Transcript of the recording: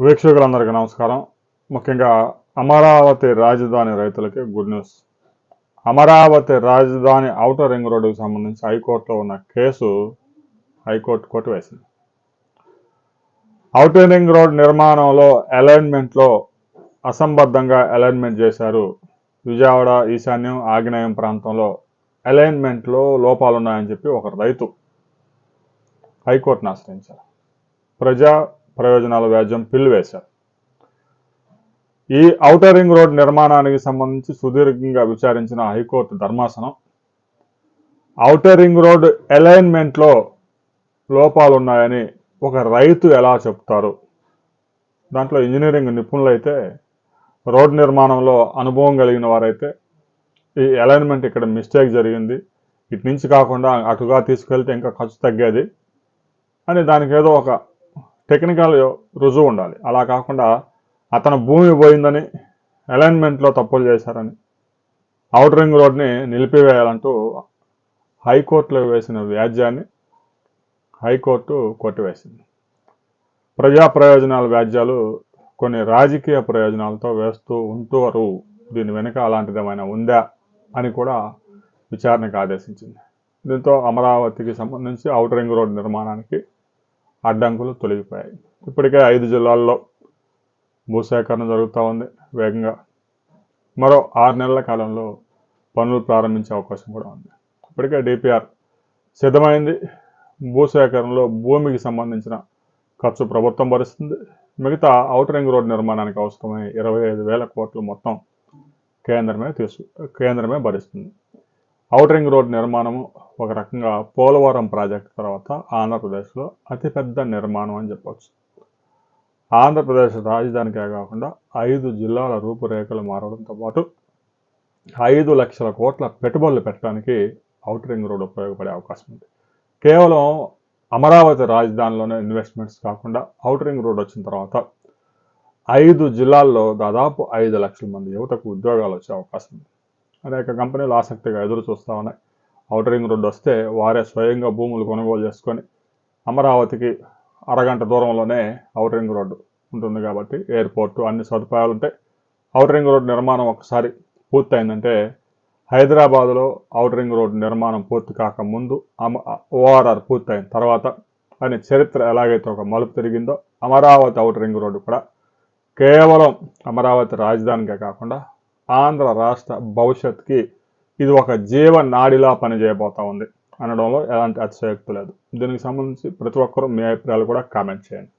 వీక్షకులందరికీ నమస్కారం. ముఖ్యంగా అమరావతి రాజధాని రైతులకి గుడ్ న్యూస్. అమరావతి రాజధాని ఔటర్ రింగ్ రోడ్డుకు సంబంధించి హైకోర్టులో ఉన్న కేసు హైకోర్టు కొట్టివేసింది. ఔటర్ రింగ్ రోడ్ నిర్మాణంలో అలైన్మెంట్లో అసంబద్ధంగా అలైన్మెంట్ చేశారు. విజయవాడ ఈశాన్యం ఆగ్నేయం ప్రాంతంలో అలైన్మెంట్లో లోపాలున్నాయని చెప్పి ఒక రైతు హైకోర్టును ఆశ్రయించారు. ప్రజా ప్రయోజనాల వ్యాజ్యం పిల్లు వేశారు. ఈ ఔటర్ రింగ్ రోడ్ నిర్మాణానికి సంబంధించి సుదీర్ఘంగా విచారించిన హైకోర్టు ధర్మాసనం ఔటర్ రింగ్ రోడ్ అలైన్మెంట్లో లోపాలున్నాయని ఒక రైతు ఎలా చెప్తారు? దాంట్లో ఇంజనీరింగ్ నిపుణులు అయితే, రోడ్ నిర్మాణంలో అనుభవం కలిగిన వారైతే ఈ అలైన్మెంట్ ఇక్కడ మిస్టేక్ జరిగింది, ఇటు నుంచి కాకుండా అటుగా తీసుకెళ్తే ఇంకా ఖర్చు తగ్గేది అని దానికి ఏదో ఒక టెక్నికల్ రుజువు ఉండాలి. అలా కాకుండా అతను భూమి పోయిందని, అలైన్మెంట్లో తప్పులు చేశారని, ఔటర్ రింగ్ రోడ్ని నిలిపివేయాలంటూ హైకోర్టులో వేసిన వ్యాజ్యాన్ని హైకోర్టు కొట్టివేసింది. ప్రజా ప్రయోజనాల వ్యాజ్యాలు కొన్ని రాజకీయ ప్రయోజనాలతో వేస్తూ ఉంటారు. దీని వెనుక అలాంటిది ఏమైనా ఉందా అని కూడా విచారణకు ఆదేశించింది. దీంతో అమరావతికి సంబంధించి ఔటర్ రింగ్ రోడ్ నిర్మాణానికి అడ్డంకులు తొలగిపోయాయి. ఇప్పటికే 5 జిల్లాల్లో భూసేకరణ జరుగుతూ ఉంది వేగంగా. మరో 6 నెలల కాలంలో పనులు ప్రారంభించే అవకాశం కూడా ఉంది. ఇప్పటికే డిపిఆర్ సిద్ధమైంది. భూసేకరణలో భూమికి సంబంధించిన ఖర్చు ప్రభుత్వం భరిస్తుంది. మిగతా ఔటర్ రింగ్ రోడ్ నిర్మాణానికి అవసరమై 25,000 కోట్లు మొత్తం కేంద్రమే భరిస్తుంది. ఔటర్ రింగ్ రోడ్ నిర్మాణము ఒక రకంగా పోలవరం ప్రాజెక్టు తర్వాత ఆంధ్రప్రదేశ్లో అతిపెద్ద నిర్మాణం అని చెప్పవచ్చు. ఆంధ్రప్రదేశ్ రాజధానికే కాకుండా 5 జిల్లాల రూపురేఖలు మారడంతో పాటు 5 లక్షల కోట్ల పెట్టుబడులు పెట్టడానికి ఔటర్ రింగ్ రోడ్ ఉపయోగపడే అవకాశం ఉంది. కేవలం అమరావతి రాజధానిలోనే ఇన్వెస్ట్మెంట్స్ కాకుండా ఔటర్ రింగ్ రోడ్ వచ్చిన తర్వాత 5 జిల్లాల్లో దాదాపు 5 లక్షల మంది యువతకు ఉద్యోగాలు వచ్చే అవకాశం ఉంది. అనేక కంపెనీలు ఆసక్తిగా ఎదురు చూస్తూ ఉన్నాయి. ఔటర్ రింగ్ రోడ్డు వస్తే వారే స్వయంగా భూములు కొనుగోలు చేసుకొని అమరావతికి అరగంట దూరంలోనే ఔటర్ రింగ్ రోడ్డు ఉంటుంది కాబట్టి ఎయిర్పోర్టు అన్ని సదుపాయాలు ఉంటాయి. ఔటర్ రింగ్ రోడ్డు నిర్మాణం ఒకసారి పూర్తయిందంటే హైదరాబాదులో ఔటర్ రింగ్ రోడ్డు నిర్మాణం పూర్తి కాకముందు ఓఆర్ఆర్ పూర్తయిన తర్వాత అని చరిత్ర ఎలాగైతే ఒక మలుపు తిరిగిందో అమరావతి ఔటర్ రింగ్ రోడ్డు కూడా కేవలం అమరావతి రాజధానికే కాకుండా ఆంధ్ర రాష్ట్ర భవిష్యత్తుకి ఇది ఒక జీవనాడిలా పనిచేయబోతా ఉంది అనడంలో ఎలాంటి అతిశయోక్తి లేదు. దీనికి సంబంధించి ప్రతి ఒక్కరూ మీ అభిప్రాయాలు కూడా కామెంట్ చేయండి.